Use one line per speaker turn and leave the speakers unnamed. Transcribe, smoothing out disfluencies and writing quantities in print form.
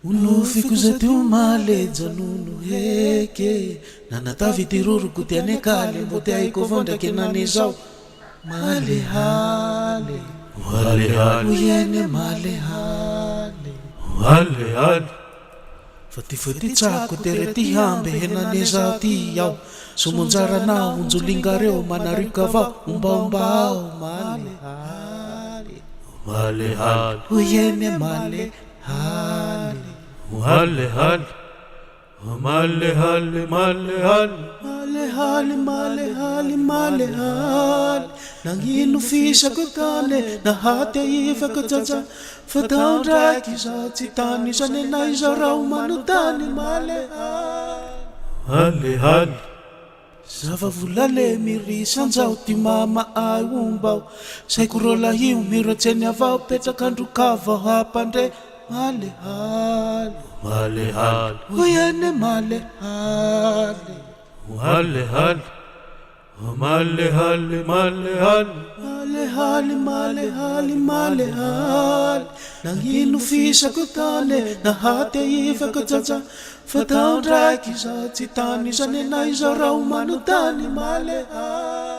Unofiko za teo male janono heke nanatavy tiroroko tiane kale mbo te aiko avao ndraky nane zao malehale uyene malehale fati tsako tere ty hambe henane zao ty ao somonjara na unjolingareo manarika vao umbaombao malehale uyene malehale malehale nangino fisako tane nahaty aivako jaja fatao ndraiky zao tsy tany zany anay zao raha omanotany malehale zavavulale mirisanjao ty mama ay ombao saiko rolahio miratseny avao petrakandrokavao hampandre malehale uyene malehale nangino fisako tane nahaty aivako jaja fatao ndraiky zao tsy tany zany anay zao raha omanotany malehale